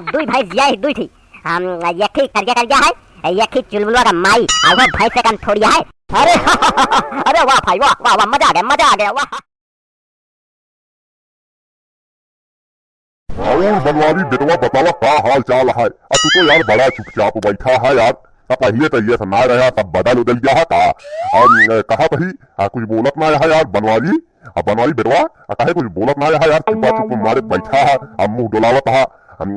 दुई भाई जिया ही दुई थी हम यखी कर गया है यखी चुलबुलवा का माई और वो भाई से कन थोड़ी है। अरे अरे वाह भाई वाह वाह वाह मजा आ गया वाह। और बनवारी बेटवा बतावा का हाल चाल है। अब तू तो यार बड़ा चुपचाप बैठा है यार। अब पहले तो ये सुना रहा सब बदल उदल गया है का और कहा तही कुछ बोलत ना है यार बनवारी। अब बनवारी बेटवा कहे कुछ बोलत ना है यार चुपा चुप मारे बैठा है अब मुंह डोलावत है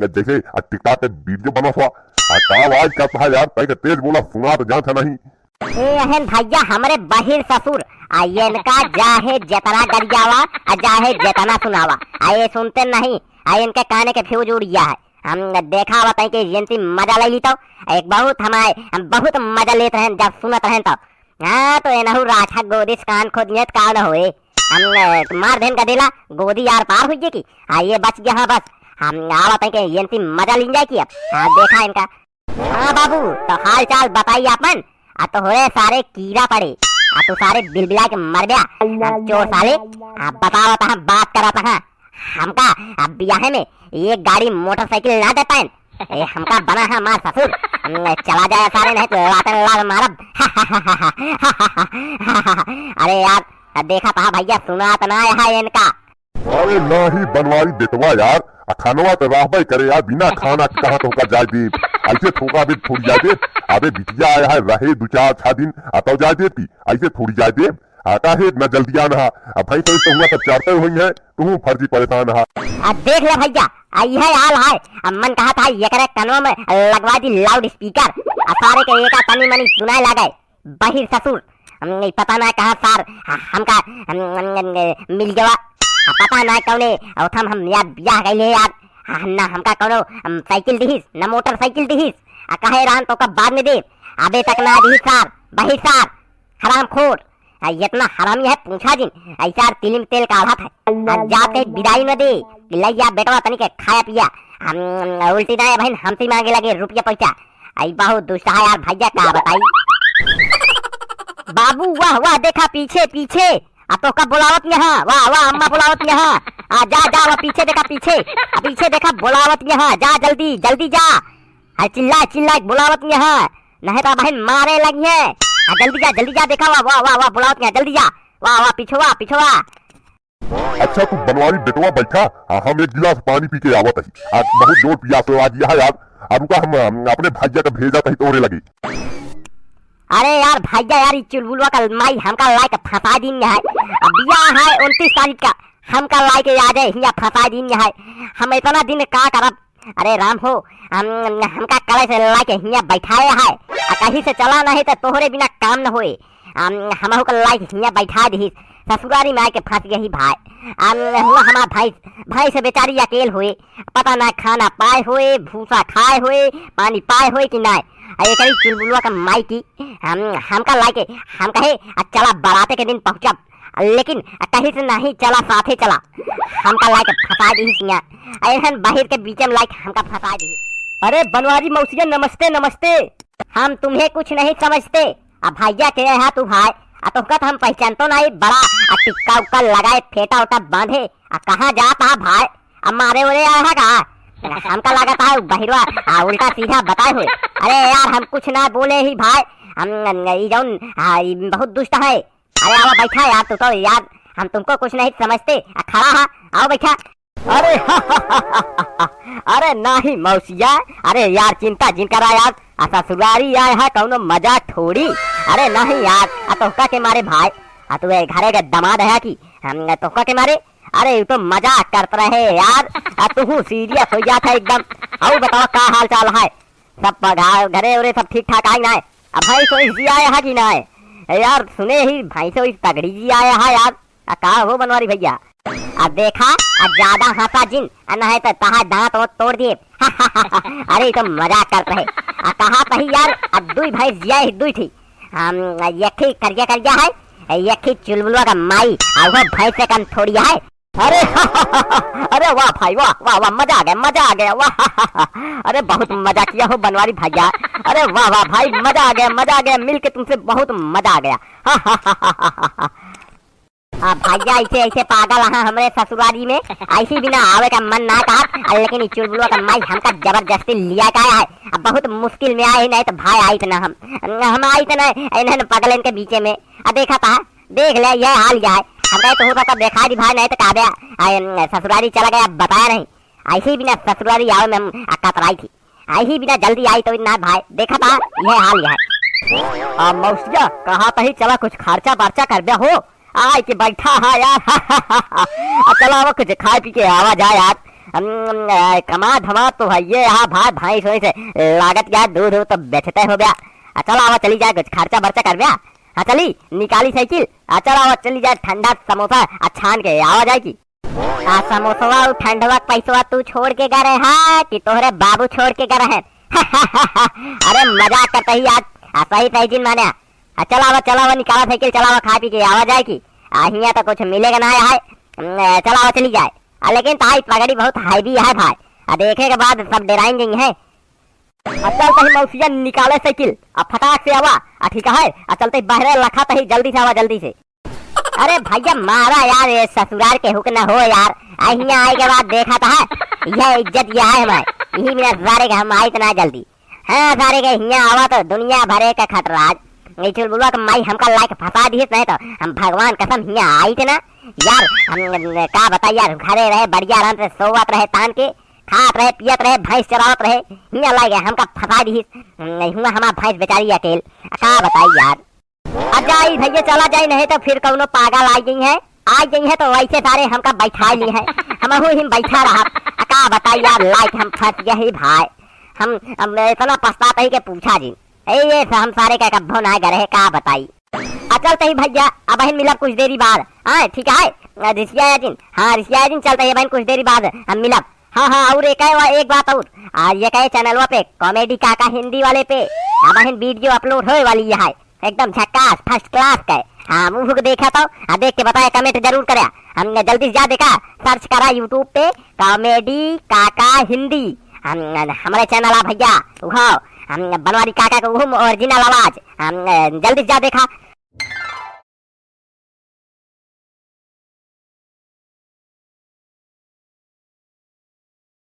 जैसे टिकटॉक पे वीडियो बनत हुआ का आवाज करता है यार तय तेज बोला सुना तो जान था नहीं। एहन भैया हमारे बहिर ससुर इनका जाहे जतना गरियावा जाहे जतना सुनावा ये सुनते नहीं इनके कहने के फ्यूज उड़ गया है। हम देखा हुआ कि यंती मजा ले ली तो एक बहुत हमारे बहुत मजा लेते हैं जब सुनत रहे तो हाँ तो एनहु राठा गोदी कान खोद का न होए हम मार देन का दिला गोदी यार पार हुई की ये बच गया। हाँ बस हम आवत है कि यंती मजा ली जाए की अब देखा इनका। हाँ बाबू तो हाल चाल बताइए अपन तो हो सारे कीड़ा पड़े तो सारे बिलबिला के मर गया चोर साले बताओ था बात करा था हमका अब ब्याह में ये गाड़ी मोटरसाइकिल ना दे पाए हमका बना है मार ससुर चला जाए सारे नहीं तो लाते मारब। अरे यार देखा था भैया सुना तो ना है इनका। अरे नहीं बनवारी बेटवा यार खानवा तो रहबे करे यार बिना खाना कहाँ तो का जाए दे ऐसे थोका भी थोड़ी जाए दे अबे बिटिया आया है रहे 2-4 दिन तो जाए देती ऐसे थोड़ी जाए दे आता है न जल्दी आना अब भाई तो हुआ सब चाहते हुए हैं तू फर्जी परेशान है। अब देख ले भैया यह हाल है अब मन कहा था ये करे कानों में लगवा दी लाउड स्पीकर सारे के एक तनी मनी सुनाए लगे बहिर ससुर पता ना कहा सार हमका मिल गया पता ना कौने हम यार ब्याह गए यार ना हमका कौनो साइकिल दिहिस न मोटरसाइकिल दिहिस कहे रान तो कब बाद में दे अबे तक ना दिहिस सार बहिर सार हराम खोर इतना हरामी है पूछा जिन ऐसा तिलिम तेल का आधा है जाते विदाई न दे लैया बेटवा तनिक खाया पिया हम उल्टी ना बहन हमसे मांगे लगे रुपया पैसा आई बहुत दुष्ट है यार भैया का बताई। बाबू वाह वाह देखा पीछे पीछे तो कब बुलावत यहाँ वाह वाह अम्मा बुलावत यहाँ जा जा वह पीछे देखा पीछे देखा बुलावत यहाँ जा जल्दी जल्दी जा चिल्ला चिल्ला बुलावत यहाँ नहीं तो बहन मारे लगी है जल्दी जा देखा वाह वाह वाह बुलावत यहाँ जल्दी जा वाह वाह पिछवा। अच्छा तू बनवारी बेटवा बैठा हम एक गिलास पानी पी के आवत है बहुत जोर पियास आज है यार रुका हम अपने भाइया का भेजा था तोरे लगी। अरे यार भैया यार चुलबुलवा का माई हमका लाइक फंसा दिन है बिया है 29 तारीख का हमका लाइक याद है हिया फंसा दिन है हम इतना दिन का करब। अरे राम हो हमका कल से लाइक हिया बैठाए है कहीं से चला नहीं तो तोहरे बिना काम न होए हम को लाइक हिया बैठा दी ससुरारी में आके फंस गई भाई हुआ हमारा भाई से बेचारी अकेल हुए पता ना खाना पाए हुए भूसा खाए हुए पानी पाए हुए कि ना एक चुलबुलवा का माई की हमका लाइके हम कहे चला बाराते के दिन पहुंचा लेकिन कहीं से नहीं चला साथे चला हमका लाइक फंसा दी ऐहन बाहर के बीच में लाइक हमका फंसा दी। अरे बनवारी मौसिया नमस्ते नमस्ते हम तुम्हें कुछ नहीं समझते अब भैया के है तू भाई तो हम पहचान तो नहीं बड़ा टिक्का उक्का लगाए फेटा उटा बांधे कहाँ जाता भाई अब मारे उरे आया का हमका लगा था बहिरवा उल्टा सीधा बताए हुए। अरे यार हम कुछ ना बोले ही भाई हम बहुत दुष्ट है। अरे आओ बैठा यार तू तो यार हम तुमको कुछ नहीं समझते खड़ा है आओ बैठा। अरे अरे नहीं मौसिया अरे यार चिंता जिन करा यार ससुरारी आए है कौनो मजाक थोड़ी। अरे नहीं यार तोहका के मारे भाई तू घरे के दमाद है कि हम तोहका के मारे अरे तो मजाक करते रहे यार तू सीरियस हो जाता एकदम। आओ बताओ का हाल चाल है सब घरे उरे सब ठीक ठाक आई ना अब भाई सोई जी आया है कि ना यार सुने ही भाई सोई तगड़ी जी आया है यार का हो बनवारी भैया अब देखा ज्यादा हंसा जिन नहीं तो तहा दांत वो तोड़ दिए। अरे तो मजाक करते रहे कहा पही यार दुई भाई जिया ही दुई थी हम यखी कर गया है यखी चुलबुलवा का माई और वो भाई से कम थोड़ी है। अरे अरे वाह भाई वाह वाह वाह मजा आ गया वाह अरे बहुत मजा किया हो बनवारी भैया। अरे वाह वाह भाई मजा आ गया मिल के तुमसे बहुत मजा आ गया। भैया ऐसे ऐसे पागल हाँ हमारे ससुरारी में ऐसी बिना आवे का मन ना कहा, लेकिन चुलबुलवा का माई हमका जबरदस्ती लिया का है। अब बहुत मुश्किल में आए, नहीं तो भाई आई ना हम आई तो नहीं पगल इनके बीचे में। देखा था देख ले यह हाल यह है। हम कहे तो होता तब देखा दी भाई, नहीं तो कहा ससुरारी चला गया बताया नहीं। ऐसी बिना ससुरारी आवे में हम कतराई थी, ऐसी बिना जल्दी आई तो ना भाई। देखा था यह हाल यह है। मौसिया कहा ही चला कुछ खर्चा बर्चा कर दिया हो आय के बैठा है यार। चला वो कुछ खा पी के आवा जाए यार। कमा धमा तो है ये यहाँ भाई भाई सोई से लागत क्या दूध हो तो बेचते हो गया। चला वो चली जाए कुछ खर्चा बर्चा कर दिया। हाँ चली निकाली साइकिल। चला वो चली जाए ठंडा समोसा छान के आवा जाएगी। समोसा ठंडवा पैसा तू छोड़ के गए है कि तोहरे बाबू छोड़ के गए हैं? अरे मजाक करते ही आज सही सही दिन माने। चला वो निकाला साइकिल, चला वो खा पी के आवा जाए की। यहाँ तो कुछ मिलेगा ना है। चला वो चली जाए। लेकिन ताई पगड़ी बहुत हैवी है भाई। देखे के बाद सब डराएंगे है। चल तही मौसिया निकाले साइकिल फटाक से आवा। ठीक है चलते बाहर रखा तही जल्दी से आवा जल्दी से। अरे भैया मारा यार ये ससुराल के हुक न हो यार। यहाँ आए के बाद देखा था यह इज्जत यह है हमारे यही मेरा सारे का हम आई तना जल्दी। हाँ सारे के यहाँ आवा तो दुनिया भरे का खतराज चुलबुलवा का माई हमका लायक फंसा दी नहीं तो हम भगवान कसम यहाँ आई थे ना यार। हम का बताइए यार घरे रहे बढ़िया आराम से सोवत रहे तान के खात रहे पियत रहे भैंस चरावत रहे। यहाँ लायक हमका फंसा दी हुआ हमारा भैंस बेचारी अकेल। का बताइए यार। जाई भैया चला जाए नहीं तो फिर कौनो पागल आ गई है तो वैसे सारे हमका बैठा ली है। हम बैठा रहा। का बताइए यार लायक हम फंस गए ही भाई। हम इतना पछताते ही के पूछा जी ये हम सारे का कब्बो ना करे का बताई। चलते ही भैया अब बहन मिलब कुछ देरी बाद। हाँ ठीक है ऋषिया दिन। हाँ ऋषिया दिन चलते है बहन कुछ देरी बाद हम मिलब। हाँ और एक बात और ये कहे चैनल पे कॉमेडी काका हिंदी वाले पे बहन वीडियो अपलोड होने वाली है एकदम झक्कास फर्स्ट क्लास का। हाँ मुँह देखा तो देख के बताया कमेंट जरूर करे। हमने जल्दी से जा देखा सर्च करा यूट्यूब पे कॉमेडी काका हिंदी। हमारे चैनल भैया हम बनवारी काका का ओरिजिनल आवाज जल्दी से जा देखा।